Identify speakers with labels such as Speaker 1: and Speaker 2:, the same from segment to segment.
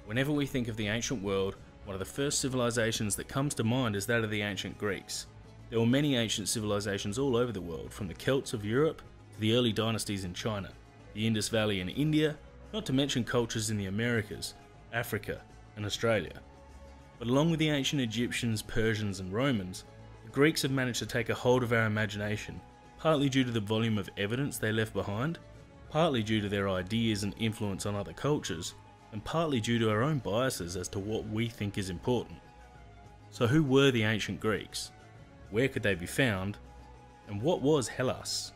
Speaker 1: Whenever we think of the ancient world, one of the first civilizations that comes to mind is that of the ancient Greeks. There were many ancient civilizations all over the world, from the Celts of Europe to the early dynasties in China, the Indus Valley in India, not to mention cultures in the Americas, Africa and Australia. But along with the ancient Egyptians, Persians and Romans, the Greeks have managed to take a hold of our imagination, partly due to the volume of evidence they left behind, partly due to their ideas and influence on other cultures, and partly due to our own biases as to what we think is important. So who were the ancient Greeks? Where could they be found? And what was Hellas?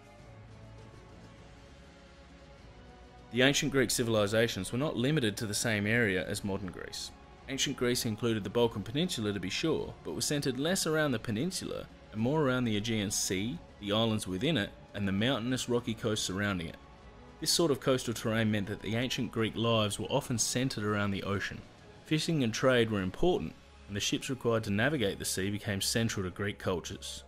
Speaker 1: The ancient Greek civilizations were not limited to the same area as modern Greece. Ancient Greece included the Balkan Peninsula to be sure, but was centred less around the peninsula and more around the Aegean Sea, the islands within it, and the mountainous rocky coast surrounding it. This sort of coastal terrain meant that the ancient Greek lives were often centred around the ocean. Fishing and trade were important, and the ships required to navigate the sea became central to Greek cultures.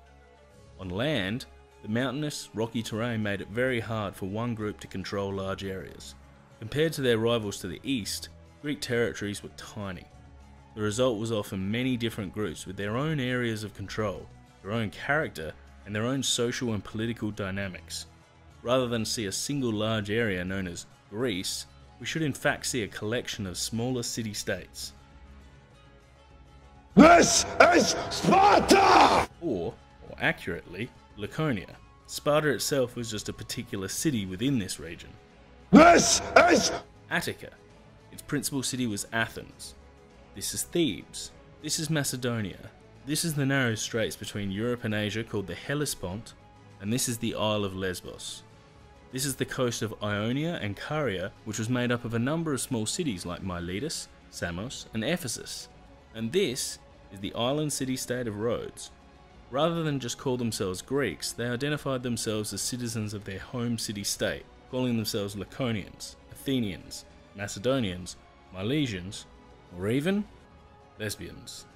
Speaker 1: On land, the mountainous, rocky terrain made it very hard for one group to control large areas. Compared to their rivals to the east, Greek territories were tiny. The result was often many different groups with their own areas of control, their own character, and their own social and political dynamics. Rather than see a single large area known as Greece, we should in fact see a collection of smaller city-states.
Speaker 2: This is Sparta!
Speaker 1: Or, more accurately, Laconia. Sparta itself was just a particular city within this region.
Speaker 2: This is
Speaker 1: Attica. Its principal city was Athens. This is Thebes. This is Macedonia. This is the narrow straits between Europe and Asia called the Hellespont, and this is the Isle of Lesbos. This is the coast of Ionia and Caria, which was made up of a number of small cities like Miletus, Samos and Ephesus. And this is the island city-state of Rhodes. Rather than just call themselves Greeks, they identified themselves as citizens of their home city-state, calling themselves Laconians, Athenians, Macedonians, Milesians, or even Lesbians.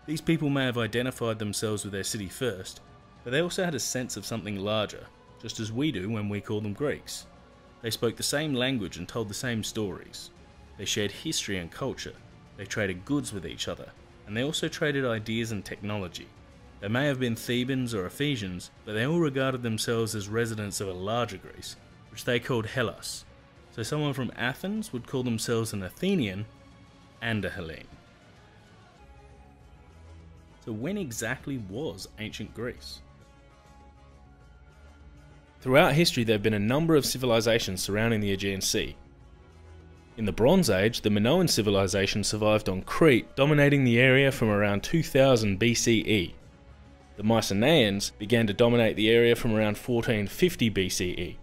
Speaker 1: These people may have identified themselves with their city first, but they also had a sense of something larger, just as we do when we call them Greeks. They spoke the same language and told the same stories. They shared history and culture. They traded goods with each other, and they also traded ideas and technology. They may have been Thebans or Ephesians, but they all regarded themselves as residents of a larger Greece, which they called Hellas. So someone from Athens would call themselves an Athenian and a Hellene. So when exactly was ancient Greece? Throughout history there have been a number of civilizations surrounding the Aegean Sea. In the Bronze Age, the Minoan civilization survived on Crete, dominating the area from around 2000 BCE. The Mycenaeans began to dominate the area from around 1450 BCE.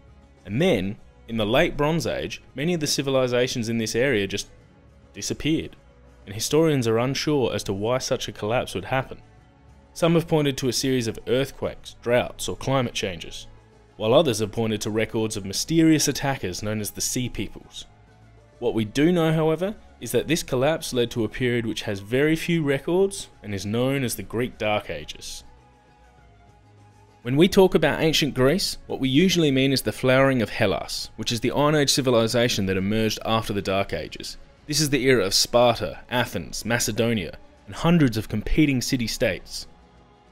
Speaker 1: And then, in the late Bronze Age, many of the civilizations in this area just disappeared, and historians are unsure as to why such a collapse would happen. Some have pointed to a series of earthquakes, droughts, or climate changes, while others have pointed to records of mysterious attackers known as the Sea Peoples. What we do know, however, is that this collapse led to a period which has very few records and is known as the Greek Dark Ages. When we talk about ancient Greece, what we usually mean is the flowering of Hellas, which is the Iron Age civilization that emerged after the Dark Ages. This is the era of Sparta, Athens, Macedonia, and hundreds of competing city-states.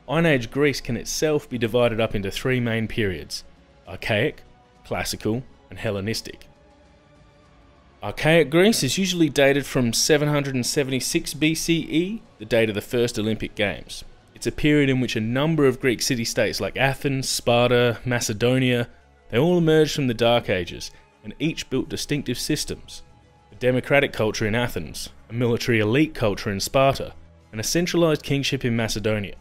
Speaker 1: Iron Age Greece can itself be divided up into three main periods: Archaic, Classical, and Hellenistic. Archaic Greece is usually dated from 776 BCE, the date of the first Olympic Games. It's a period in which a number of Greek city-states like Athens, Sparta, Macedonia, they all emerged from the Dark Ages, and each built distinctive systems. A democratic culture in Athens, a military elite culture in Sparta, and a centralized kingship in Macedonia.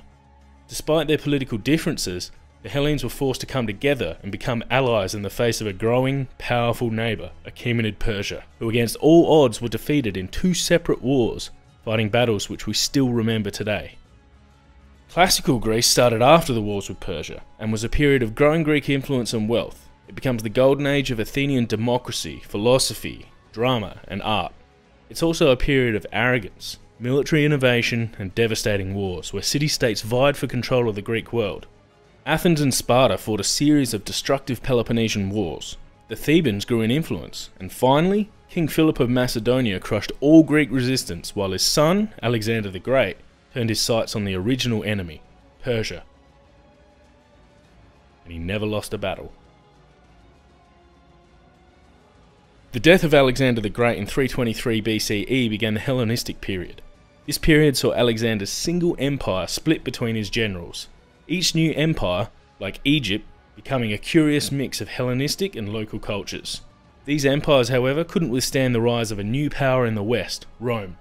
Speaker 1: Despite their political differences, the Hellenes were forced to come together and become allies in the face of a growing, powerful neighbour, Achaemenid Persia, who against all odds were defeated in two separate wars, fighting battles which we still remember today. Classical Greece started after the wars with Persia, and was a period of growing Greek influence and wealth. It becomes the golden age of Athenian democracy, philosophy, drama, and art. It's also a period of arrogance, military innovation, and devastating wars, where city-states vied for control of the Greek world. Athens and Sparta fought a series of destructive Peloponnesian wars. The Thebans grew in influence, and finally, King Philip of Macedonia crushed all Greek resistance, while his son, Alexander the Great, turned his sights on the original enemy, Persia. And he never lost a battle. The death of Alexander the Great in 323 BCE began the Hellenistic period. This period saw Alexander's single empire split between his generals, each new empire, like Egypt, becoming a curious mix of Hellenistic and local cultures. These empires, however, couldn't withstand the rise of a new power in the west, Rome.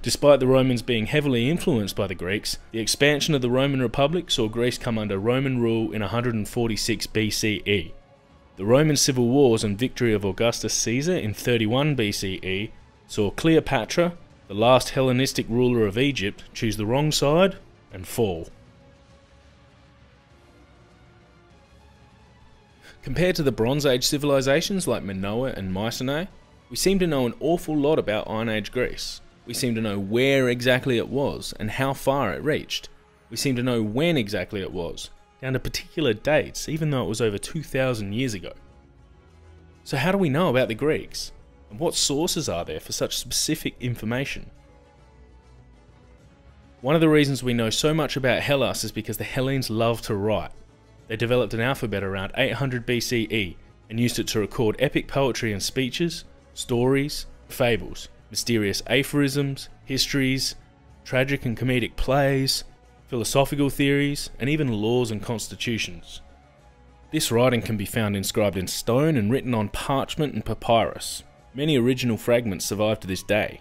Speaker 1: Despite the Romans being heavily influenced by the Greeks, the expansion of the Roman Republic saw Greece come under Roman rule in 146 BCE. The Roman civil wars and victory of Augustus Caesar in 31 BCE saw Cleopatra, the last Hellenistic ruler of Egypt, choose the wrong side and fall. Compared to the Bronze Age civilizations like Minoan and Mycenae, we seem to know an awful lot about Iron Age Greece. We seem to know where exactly it was and how far it reached. We seem to know when exactly it was, down to particular dates, even though it was over 2,000 years ago. So how do we know about the Greeks? And what sources are there for such specific information? One of the reasons we know so much about Hellas is because the Hellenes loved to write. They developed an alphabet around 800 BCE and used it to record epic poetry and speeches, stories, fables, mysterious aphorisms, histories, tragic and comedic plays, philosophical theories, and even laws and constitutions. This writing can be found inscribed in stone and written on parchment and papyrus. Many original fragments survive to this day.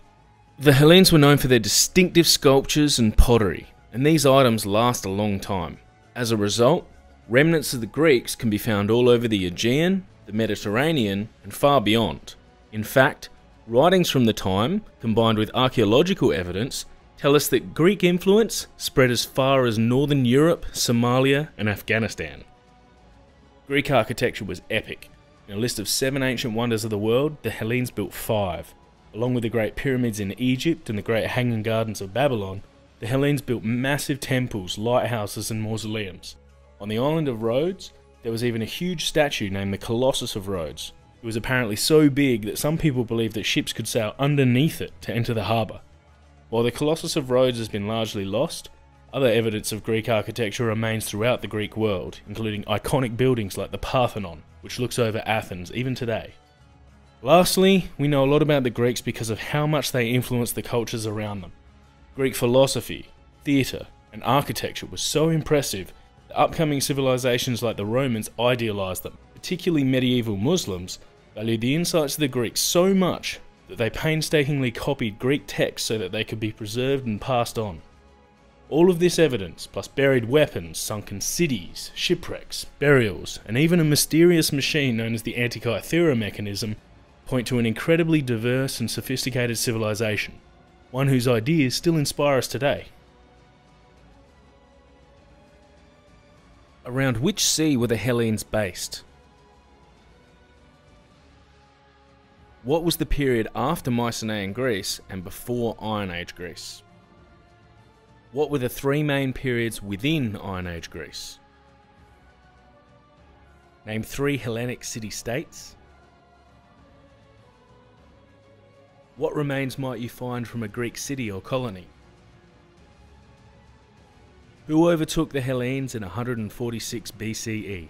Speaker 1: The Hellenes were known for their distinctive sculptures and pottery, and these items last a long time. As a result, remnants of the Greeks can be found all over the Aegean, the Mediterranean, and far beyond. In fact, writings from the time, combined with archaeological evidence, tell us that Greek influence spread as far as northern Europe, Somalia, and Afghanistan. Greek architecture was epic. In a list of 7 ancient wonders of the world, the Hellenes built 5. Along with the Great Pyramids in Egypt and the Great Hanging Gardens of Babylon, the Hellenes built massive temples, lighthouses, and mausoleums. On the island of Rhodes, there was even a huge statue named the Colossus of Rhodes. It was apparently so big that some people believe that ships could sail underneath it to enter the harbour. While the Colossus of Rhodes has been largely lost, other evidence of Greek architecture remains throughout the Greek world, including iconic buildings like the Parthenon, which looks over Athens even today. Lastly, we know a lot about the Greeks because of how much they influenced the cultures around them. Greek philosophy, theatre, and architecture was so impressive that upcoming civilizations like the Romans idealized them. Particularly medieval Muslims valued the insights of the Greeks so much that they painstakingly copied Greek texts so that they could be preserved and passed on. All of this evidence, plus buried weapons, sunken cities, shipwrecks, burials, and even a mysterious machine known as the Antikythera mechanism, point to an incredibly diverse and sophisticated civilization, one whose ideas still inspire us today. Around which sea were the Hellenes based? What was the period after Mycenaean Greece and before Iron Age Greece? What were the 3 main periods within Iron Age Greece? Name 3 Hellenic city-states. What remains might you find from a Greek city or colony? Who overtook the Hellenes in 146 BCE?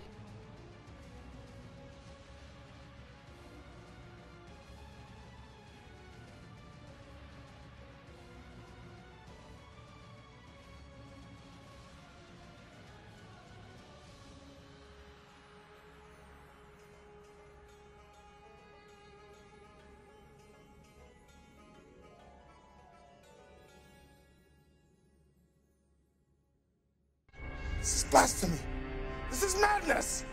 Speaker 2: This is blasphemy! This is madness!